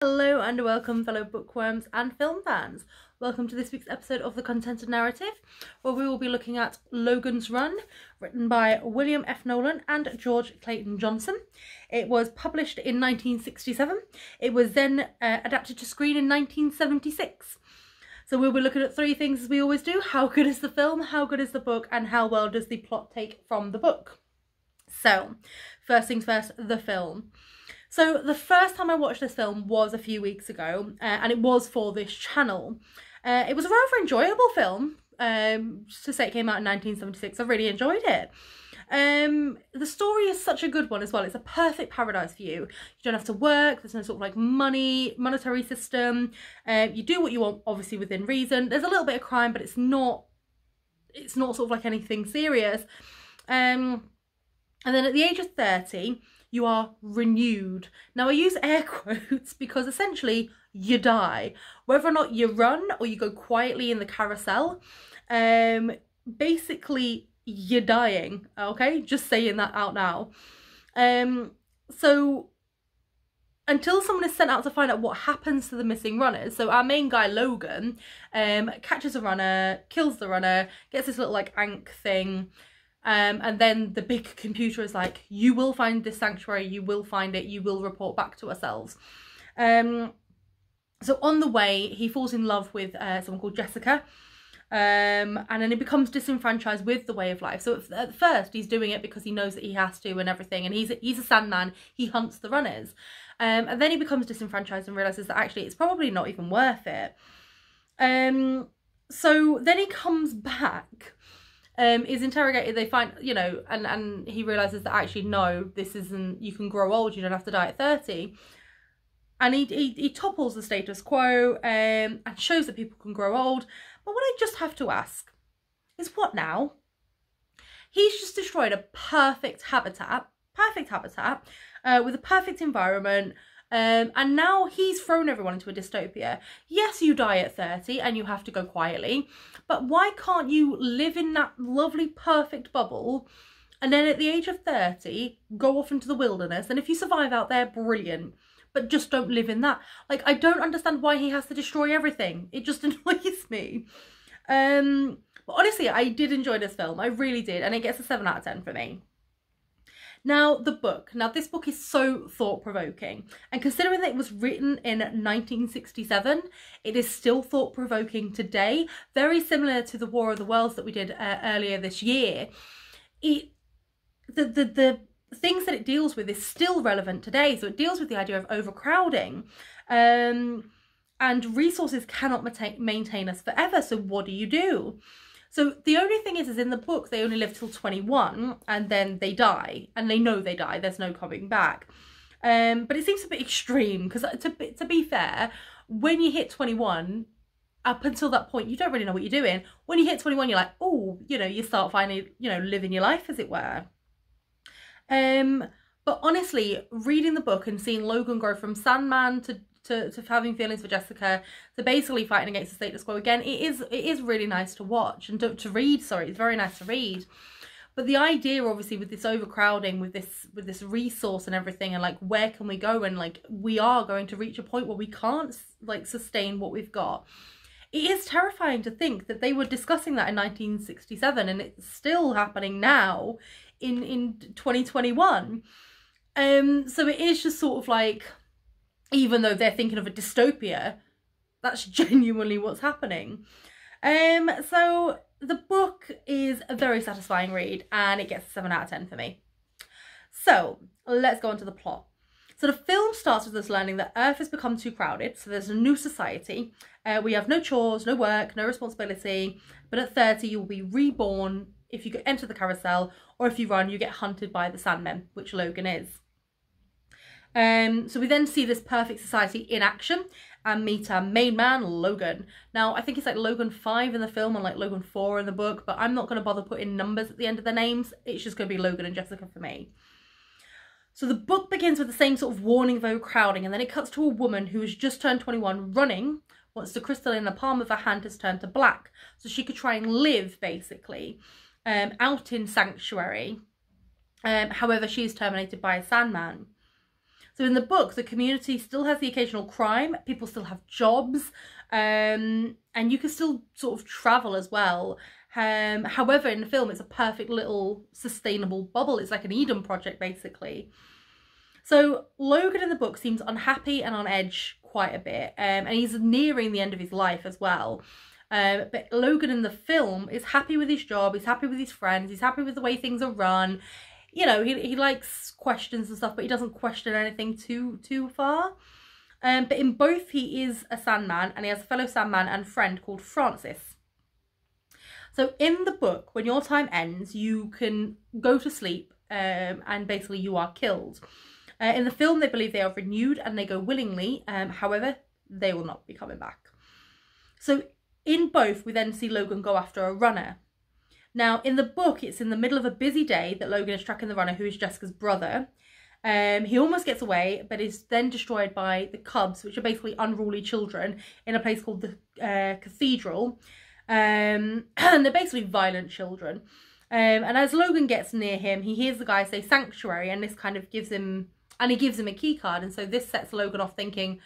Hello and welcome, fellow bookworms and film fans. Welcome to this week's episode of The Contented Narrative, where we will be looking at Logan's Run, written by William F. Nolan and George Clayton Johnson. It was published in 1967. It was then adapted to screen in 1976. So we'll be looking at three things as we always do. How good is the film, how good is the book, and how well does the plot take from the book? So, first things first, the film. So the first time I watched this film was a few weeks ago, and it was for this channel. It was a rather enjoyable film. Just to say it came out in 1976, I really enjoyed it. The story is such a good one as well. It's a perfect paradise for you. You don't have to work. There's no sort of like monetary system. You do what you want, obviously within reason. There's a little bit of crime, but it's not sort of like anything serious. And then at the age of 30, you are renewed. Now I use air quotes because essentially you die. Whether or not you run or you go quietly in the carousel, basically you're dying, okay? Just saying that out now. So until someone is sent out to find out what happens to the missing runners, so our main guy Logan catches a runner, kills the runner, gets this little like ankh thing, and then the big computer is like, you will find this sanctuary, you will find it, you will report back to ourselves. So on the way, he falls in love with someone called Jessica, and then he becomes disenfranchised with the way of life. So at first, he's doing it because he knows that he has to and everything, and he's a Sandman, he hunts the runners. And then he becomes disenfranchised and realises that actually it's probably not even worth it. So then he comes back. Is interrogated, they find, you know, and he realises that actually no, this isn't, you can grow old, you don't have to die at 30. And he topples the status quo and shows that people can grow old. But what I just have to ask is, what now? He's just destroyed a perfect habitat with a perfect environment. And now he's thrown everyone into a dystopia. Yes, you die at 30 and you have to go quietly, but why can't you live in that lovely, perfect bubble and then at the age of 30, go off into the wilderness? And if you survive out there, brilliant, but just don't live in that. Like, I don't understand why he has to destroy everything. It just annoys me. But honestly, I did enjoy this film. I really did. And it gets a 7 out of 10 for me. Now, the book. Now, this book is so thought-provoking. And considering that it was written in 1967, it is still thought-provoking today. Very similar to the War of the Worlds that we did earlier this year. The things that it deals with is still relevant today. So it deals with the idea of overcrowding. And resources cannot maintain us forever. So what do? So the only thing is in the book, they only live till 21 and then they die, and they know they die. There's no coming back. But it seems a bit extreme because to be fair, when you hit 21, up until that point, you don't really know what you're doing. When you hit 21, you're like, oh, you know, you start finally, you know, living your life, as it were. But honestly, reading the book and seeing Logan go from Sandman to having feelings for Jessica, to basically fighting against the status quo again, it is really nice to watch and to read. Sorry, it's very nice to read. But the idea, obviously, with this overcrowding, with this resource and everything, and like, where can we go? And like, we are going to reach a point where we can't like sustain what we've got. It is terrifying to think that they were discussing that in 1967 and it's still happening now in 2021. So it is just sort of like, even though they're thinking of a dystopia, that's genuinely what's happening. So the book is a very satisfying read and it gets a 7 out of 10 for me. So let's go on to the plot. So the film starts with us learning that Earth has become too crowded. So there's a new society. We have no chores, no work, no responsibility. But at 30, you'll be reborn if you enter the carousel, or if you run, you get hunted by the Sandmen, which Logan is. So we then see this perfect society in action and meet our main man, Logan. Now, I think it's like Logan 5 in the film and like Logan 4 in the book, but I'm not going to bother putting numbers at the end of their names. It's just going to be Logan and Jessica for me. So the book begins with the same sort of warning of overcrowding, and then it cuts to a woman who has just turned 21 running once the crystal in the palm of her hand has turned to black, so she could try and live, basically, out in Sanctuary. However, she is terminated by a Sandman. So in the book, the community still has the occasional crime, people still have jobs, and you can still sort of travel as well. However, in the film, it's a perfect little sustainable bubble. It's like an Eden project, basically. So Logan in the book seems unhappy and on edge quite a bit, and he's nearing the end of his life as well. But Logan in the film is happy with his job, he's happy with his friends, he's happy with the way things are run. You know, he likes questions and stuff, but he doesn't question anything too far. But in both, he is a Sandman, and he has a fellow Sandman and friend called Francis. So in the book, when your time ends, you can go to sleep, and basically you are killed. In the film, they believe they are renewed and they go willingly. However, they will not be coming back. So in both, we then see Logan go after a runner. Now, in the book, it's in the middle of a busy day that Logan is tracking the runner, who is Jessica's brother. He almost gets away, but is then destroyed by the Cubs, which are basically unruly children, in a place called the Cathedral. And they're basically violent children. And as Logan gets near him, he hears the guy say Sanctuary, and this kind of gives him... And he gives him a key card, and so this sets Logan off thinking,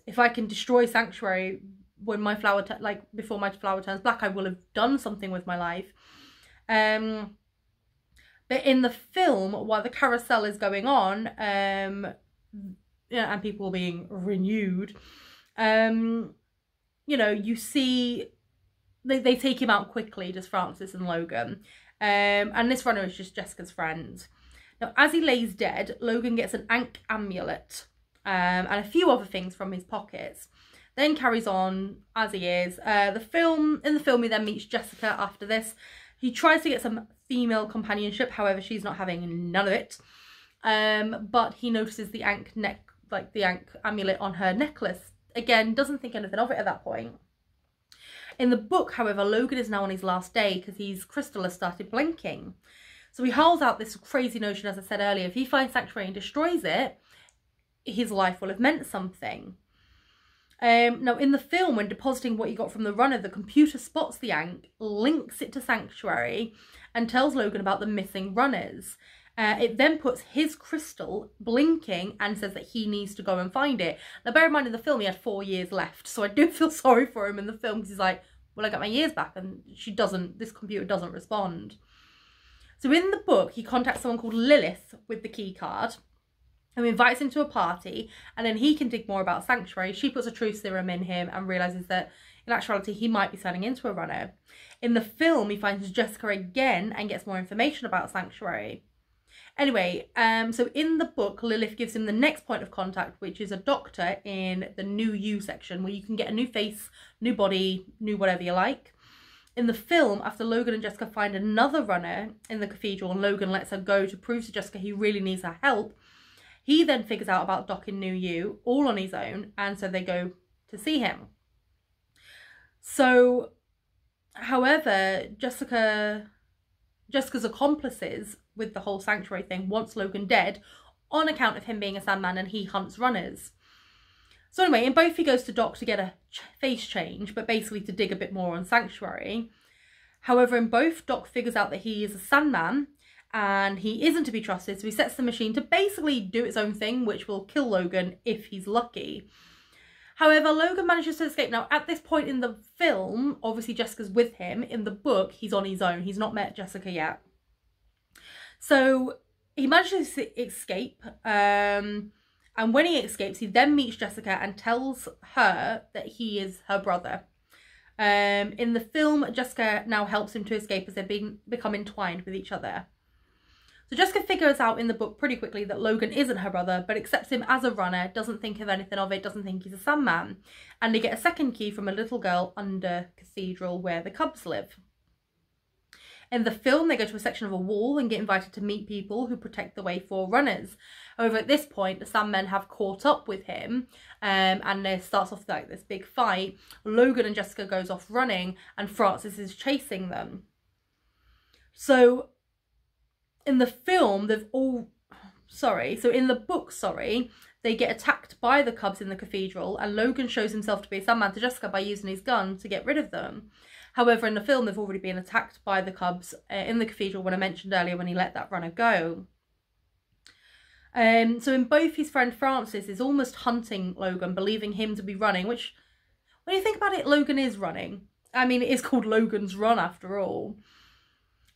if I can destroy Sanctuary when my flower, before my flower turns black, I will have done something with my life. But in the film, while the carousel is going on, and people are being renewed, you know, you see they take him out quickly, just Francis and Logan, and this runner is just Jessica's friend. Now, as he lays dead, Logan gets an Ankh amulet and a few other things from his pockets. Then carries on as he is. In the film, he then meets Jessica after this. He tries to get some female companionship, however, she's not having none of it. But he notices the Ankh amulet on her necklace. Again, doesn't think anything of it at that point. In the book, however, Logan is now on his last day because his crystal has started blinking. So he hurls out this crazy notion, as I said earlier, if he finds Sanctuary and destroys it, his life will have meant something. Now, in the film, when depositing what he got from the runner, the computer spots the Ankh, links it to Sanctuary, and tells Logan about the missing runners. It then puts his crystal blinking and says that he needs to go and find it. Now, bear in mind, in the film, he had 4 years left, so I do feel sorry for him in the film, because he's like, well, I got my years back, and this computer doesn't respond. So in the book, he contacts someone called Lilith with the key card, who invites him to a party, and then he can dig more about Sanctuary. She puts a truth serum in him and realises that in actuality he might be turning into a runner. In the film, he finds Jessica again and gets more information about Sanctuary. Anyway, so in the book, Lilith gives him the next point of contact, which is a doctor in the New You section, where you can get a new face, new body, new whatever you like. In the film, after Logan and Jessica find another runner in the cathedral and Logan lets her go to prove to Jessica he really needs her help, he then figures out about Doc in New You all on his own, and so they go to see him. So, however, Jessica's accomplices with the whole Sanctuary thing wants Logan dead on account of him being a Sandman and he hunts runners. So anyway, in both he goes to Doc to get a face change, but basically to dig a bit more on Sanctuary. However, in both, Doc figures out that he is a Sandman and he isn't to be trusted, so he sets the machine to basically do its own thing, which will kill Logan if he's lucky. However, Logan manages to escape. Now, at this point in the film, obviously Jessica's with him. In the book, he's on his own. He's not met Jessica yet. So he manages to escape, and when he escapes, he then meets Jessica and tells her that he is her brother. In the film, Jessica now helps him to escape as they become entwined with each other. So Jessica figures out in the book pretty quickly that Logan isn't her brother, but accepts him as a runner, doesn't think of anything of it, doesn't think he's a Sandman. And they get a second key from a little girl under Cathedral where the Cubs live. In the film, they go to a section of a wall and get invited to meet people who protect the way for runners. However, at this point, the Sandmen have caught up with him, and there starts off like this big fight. Logan and Jessica goes off running, and Francis is chasing them. So in the film, in the book, they get attacked by the Cubs in the cathedral, and Logan shows himself to be a Sandman to Jessica by using his gun to get rid of them. However, in the film, they've already been attacked by the Cubs in the cathedral when I mentioned earlier when he let that runner go. So in both, his friend Francis is almost hunting Logan, believing him to be running, which, when you think about it, Logan is running. I mean, it is called Logan's Run after all.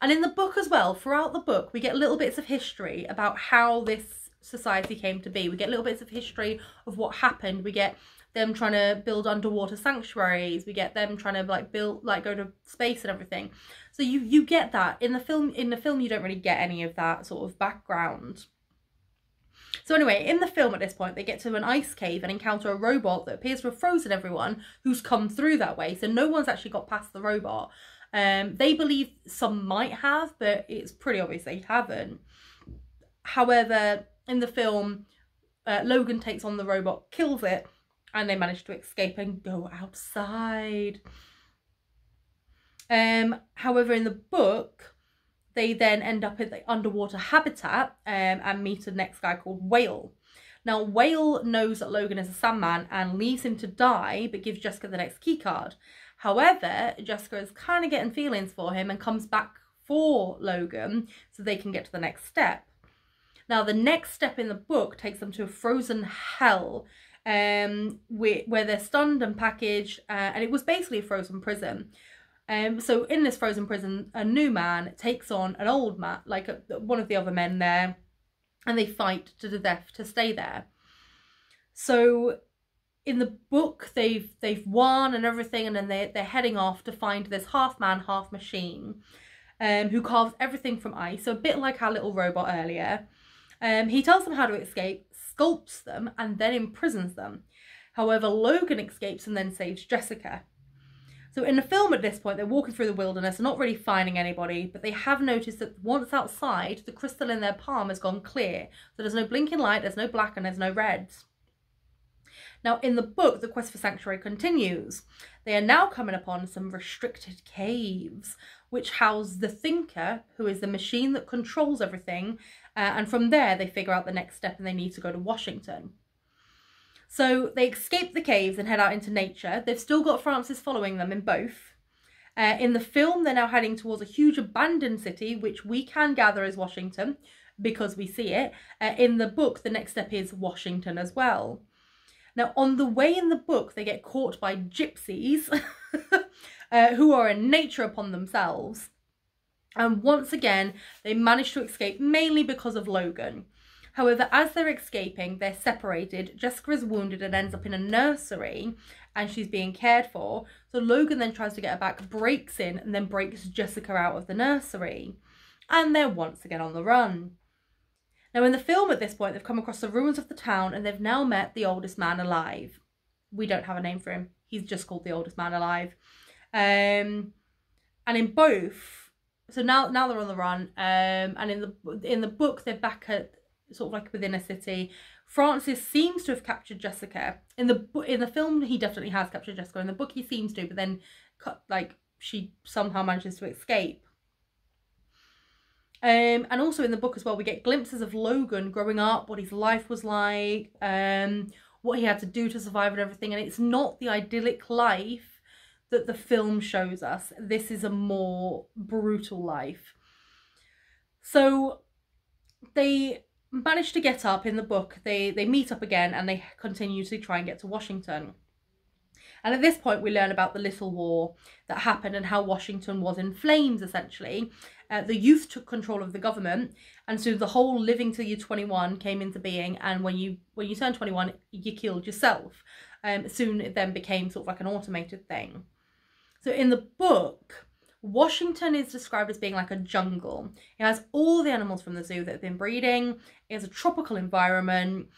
And in the book as well, throughout the book, we get little bits of history about how this society came to be. We get little bits of history of what happened. We get them trying to build underwater sanctuaries. We get them trying to go to space and everything. So you get that. In the film, you don't really get any of that sort of background. So anyway, in the film at this point, they get to an ice cave and encounter a robot that appears to have frozen everyone who's come through that way. So no one's actually got past the robot. They believe some might have, but it's pretty obvious they haven't. However, in the film, Logan takes on the robot, kills it, and they manage to escape and go outside. However, in the book, they then end up in the underwater habitat and meet a next guy called Whale. Now, Whale knows that Logan is a Sandman and leaves him to die, but gives Jessica the next keycard. However, Jessica is kind of getting feelings for him and comes back for Logan so they can get to the next step. Now, the next step in the book takes them to a frozen hell where they're stunned and packaged, and it was basically a frozen prison. So in this frozen prison, a new man takes on an old man, like one of the other men there, and they fight to the death to stay there. So in the book, they've won and everything, and then they're heading off to find this half man, half machine, who carves everything from ice. So a bit like our little robot earlier. He tells them how to escape, sculpts them, and then imprisons them. However, Logan escapes and then saves Jessica. So in the film at this point, they're walking through the wilderness, not really finding anybody, but they have noticed that once outside, the crystal in their palm has gone clear. So there's no blinking light, there's no black, and there's no reds. Now, in the book, the quest for sanctuary continues. They are now coming upon some restricted caves, which house the Thinker, who is the machine that controls everything, and from there, they figure out the next step and they need to go to Washington. So they escape the caves and head out into nature. They've still got Francis following them in both. In the film, they're now heading towards a huge abandoned city, which we can gather is Washington, because we see it. In the book, the next step is Washington as well. Now, on the way in the book, they get caught by gypsies, who are a nature upon themselves. And once again, they manage to escape, mainly because of Logan. However, as they're escaping, they're separated. Jessica is wounded and ends up in a nursery, and she's being cared for. So Logan then tries to get her back, breaks in, and then breaks Jessica out of the nursery. And they're once again on the run. Now, in the film at this point, they've come across the ruins of the town, and they've now met the oldest man alive. We don't have a name for him. He's just called the oldest man alive. And in both, so now they're on the run, and in the book, they're back at sort of like within a city. Francis seems to have captured Jessica. In the film, he definitely has captured Jessica. In the book, he seems to, but then she somehow manages to escape. And also in the book as well, we get glimpses of Logan growing up, what his life was like, what he had to do to survive and everything. And it's not the idyllic life that the film shows us. This is a more brutal life. So they manage to get up in the book. They meet up again and they continue to try and get to Washington. And at this point, we learn about the little war that happened and how Washington was in flames, essentially. The youth took control of the government, and so the whole living till you're 21 came into being, and when you turn 21, you killed yourself. Soon it then became sort of like an automated thing. So in the book, Washington is described as being like a jungle. It has all the animals from the zoo that have been breeding. It has a tropical environment.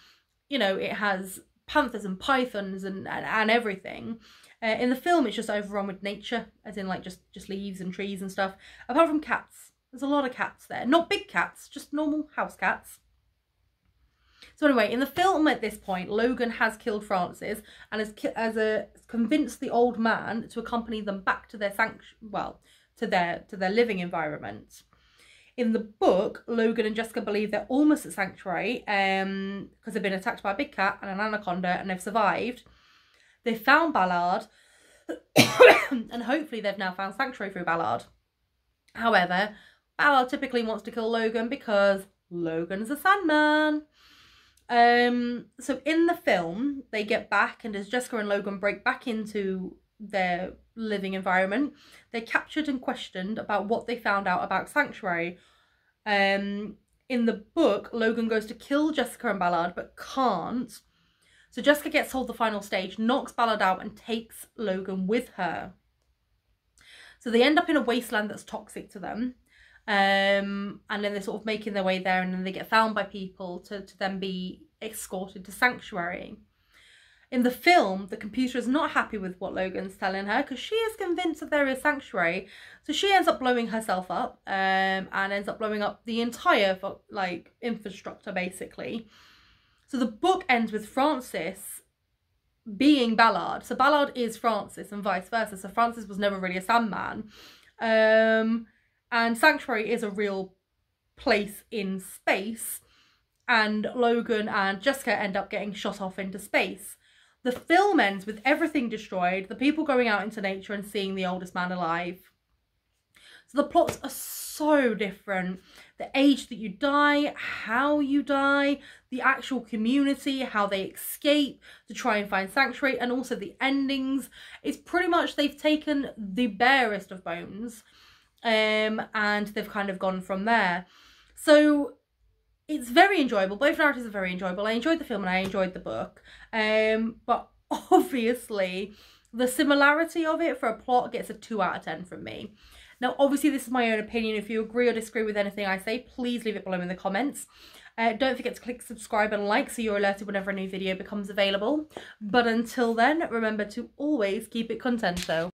You know, it has panthers and pythons and everything. In the film, it's just overrun with nature, as in like just leaves and trees and stuff. Apart from cats. There's a lot of cats there. Not big cats, just normal house cats. So anyway, in the film at this point, Logan has killed Francis and has convinced the old man to accompany them back to their to their living environment. In the book, Logan and Jessica believe they're almost at Sanctuary because they've been attacked by a big cat and an anaconda and they've survived. They found Ballard and hopefully they've now found Sanctuary through Ballard. However, Ballard typically wants to kill Logan because Logan's a Sandman. So in the film, they get back, and as Jessica and Logan break back into their living environment, they're captured and questioned about what they found out about Sanctuary. In the book, Logan goes to kill Jessica and Ballard, but can't. So Jessica gets told the final stage, knocks Ballard out, and takes Logan with her. So they end up in a wasteland that's toxic to them. And then they're sort of making their way there, and then they get found by people to then be escorted to Sanctuary. In the film, the computer is not happy with what Logan's telling her, because she is convinced that there is Sanctuary. So she ends up blowing herself up, and ends up blowing up the entire like infrastructure, basically. So the book ends with Francis being Ballard. So Ballard is Francis and vice versa. So Francis was never really a Sandman. And Sanctuary is a real place in space. And Logan and Jessica end up getting shot off into space. The film ends with everything destroyed, the people going out into nature and seeing the oldest man alive. So the plots are so different. The age that you die, how you die, the actual community, how they escape to try and find Sanctuary, and also the endings. It's pretty much, they've taken the barest of bones, and they've kind of gone from there. So it's very enjoyable. Both narratives are very enjoyable. I enjoyed the film and I enjoyed the book. But obviously the similarity of it for a plot gets a 2 out of 10 from me. Now, obviously, this is my own opinion. If you agree or disagree with anything I say, please leave it below in the comments. Don't forget to click subscribe and like so you're alerted whenever a new video becomes available. But until then, remember to always keep it contento.